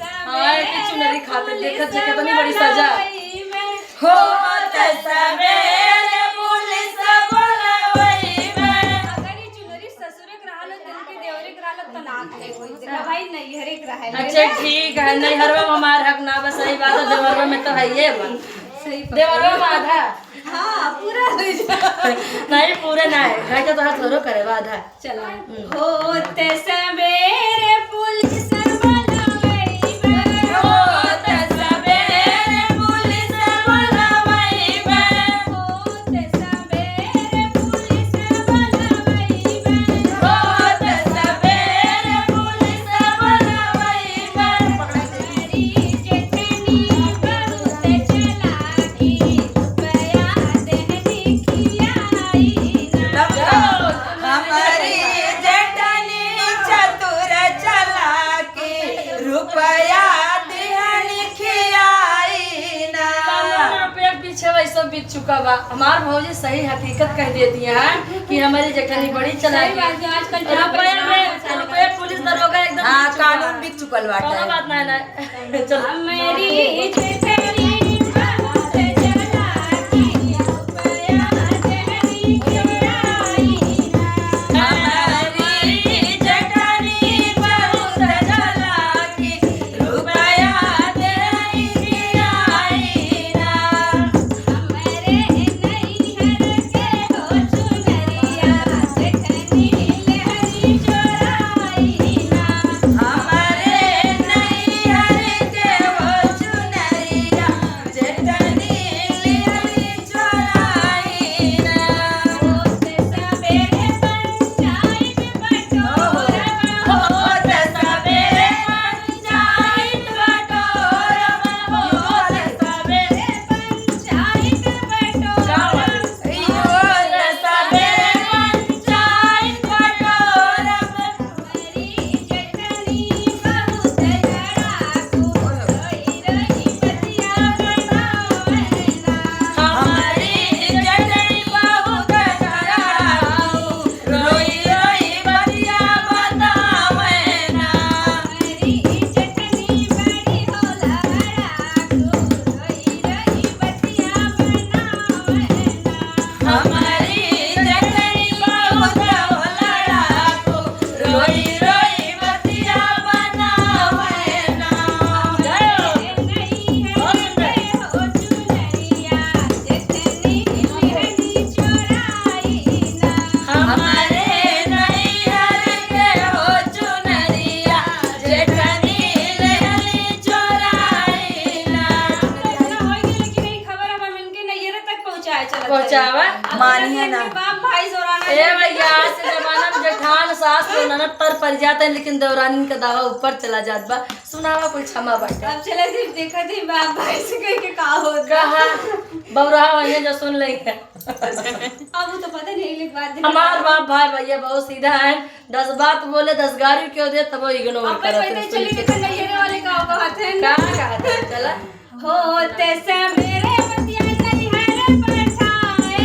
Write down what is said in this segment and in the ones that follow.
हाय कि चुनरी खाते देखत जे कितनी बड़ी सजा हो सवेरे पुलिस बोलवई में। अगर ये चुनरी ससुरे के रहल दिल के देवरे के रहल त नाक ले कोई देखा भाई नहीं हरे के रहल। अच्छा ठीक है, नहीं हरवा में हमार हक ना बस सही बात है, देवरवा में तो है ये बा सही देवरवा में आधा हां पूरा हो जा नहीं पूरे ना है है तो तोरा थोड़ो करे आधा। चला होते सवेरे पुलिस बोलवई में। होते सवेरे पुलिस बोलवई में। होते सवेरे पुलिस बोलवई में। होते सवेरे पुलिस बोलवई में। हमारी जेठनी बहुत चलाकी बया देहनी खियाई ना। हमारी जटनी चतुर चलाकी रुपया दिहनी खियाई ना। 15 रुपया के पीछे वैसे बीत चुका बा। हमार भौजी सही हकीकत कह देती है कि हमारी जेठनी बड़ी चलाकी सही बात है, आजकल जहाँ रुपये पुलिस दरोगा एकदम हाँ बीत चुका बा। कानून भी चुकल कोनो बाटे। बात नहीं ना चलो हमारी जेठनी बहुत चलाकी बया देहनी खियाई ना। हमारी जटनी बहुत चलाकी रुपया दिहनी खियाई ना। हमारे नैहर के हो चुनरिया जेठनी लहरी चोराई ना। हमारे नैहर के हो चुनरिया जटनी लिहरी चोराई ना। होते सवेरे पंचायत बटोरवा। होते सवेरे पंचायत बटोरवा। होते सवेरे पंचायत बटोरवा। होते सवेरे पंचायत बटोरवा। हमारी जेठनी बहुत लड़ाकू रोई रोई बतिया बनावे ना। हमारी जटनी बहुत लड़ाकू रोई रोई बतिया बतावे ना। हमारी जेठनी बड़ी होला लड़ाकू रोई रोई बतिया बनावे ना। हमारी जटनी बहुत लड़ाकू रोई रोई बतिया बनावे ना। हमारे नैहर के हो चुनरिया जेठनी लहरी चोराई ना। पहुंचावा मानिए ना। ए भैया आज के जमाना में जेठान सास तो ननद तर पड़ जाते हैं, लेकिन देवरानी का दावा ऊपर चला जात बा। सुनावा कोई क्षमा बाटे अब चले सिर्फ देखा थी बाप भाई से कह के का होगा। कहा बौरा वही जो सुन लेंगे। अब वो तो पता नहीं लिख बात हमार बाप भाई भैया बहुत सीधा है, 10 बात बोले 10 गाड़ी क्यों दे तब वो इग्नोर अब पता करते चली देखा नहीं ये वाले का होगा हाथ है क्या कहते हैं चला होते सवेरे बतिया नहीं हर पठाए।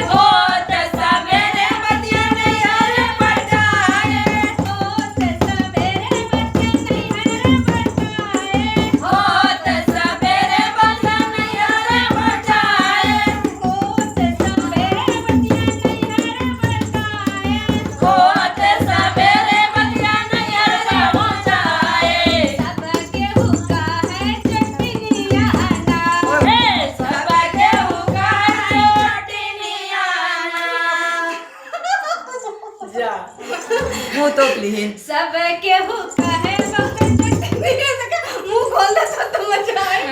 होते सवेरे बतिया नैहर पटाए। होते सवेरे बतिया नहीं हर पठाए। होते सवेरे बतिया नैहर पटाए। होते सवेरे बतिया नहीं हर पठाए। होते सवेरे बतिया नैहर पहुंचाए। सबके हुक्का है चटनिया ना। सबके हुक्का चटनिया जा मुँह तो प्लीज। सबके हुक्का है चटनिया मुंह खोल दे तो मजा आए।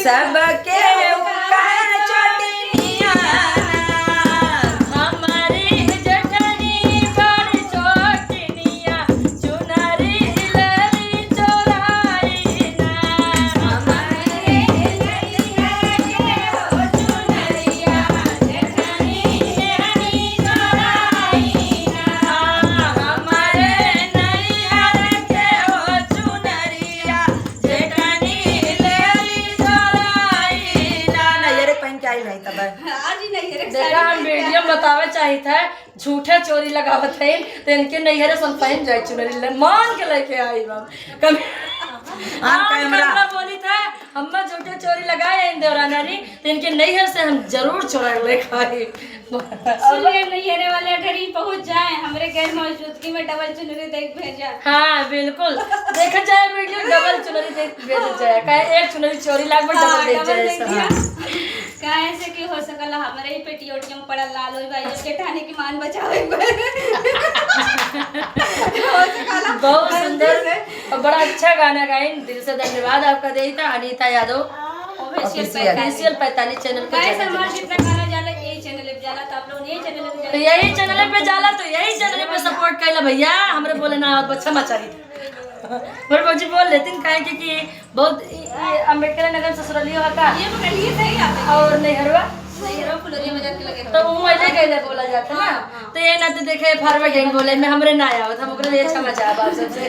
सबके हुक्का चटनिया हमारी जेठनी बड़ी छोटनिया चुनरी लहरी चोराई ना। हमारे नैहर के हो चुनरिया जेठनी लहरी चोराई ना। हमारे नैहर के हो चुनरिया जेठनी लहरी चोराई ना। नैहर पहन के आई नहीं तब आज ही नैहर के देखा हम वीडियो में बतावे चाहिए था, झूठे चोरी लगावत है तो इनके नैहरे सन पहन जाए चुनरी मान के लेके आई बम कभी कैमरा बोली था हम झूठे चोरी लगाए इन देवरानी तो इनके नैहर से हम जरूर चोरा ले खाए। सुनिए नैहरे वाले घर ही पहुंच जाए हमरे गैर मौजूदगी में डबल चुनरी देख भेजा। हाँ बिल्कुल देखा जाए वीडियो डबल चुनरी देख भेज जाए कहे एक चुनरी चोरी लाग में डबल देख जाए। काहे से कि हो सकला हमरे ही पेटियोटियम पड़ल लाल होई भाई जेठानी की मान बचावे हो सकला। बहुत सुंदर और बड़ा अच्छा गाना गाइन दिल से धन्यवाद आपका देता अनीता यादव ऑफिशियल 45 चैनल पे। कैसे हमार जितना गाना जाला यही चैनल पे जाला तो आप लोग यही चैनल पे तो यही चैनल पे जाला तो यही चैनल पे सपोर्ट कैला भैया हमरे बोले ना अच्छा मचाई मेरे बच्ची बोल लेती काहे कि बहुत अम्बेडकर नगर ससुरलियो का ये पकड़िए सही आते और नैहरवा नैहरों फुलरिया मजाक के लगे तो वो ऐसे कैसे बोला जाता ना तो ये ना तो देखे फार्मा गैंग बोले में हमरे ना आवत हम ओकरे लिए क्षमा चाहब आप सबसे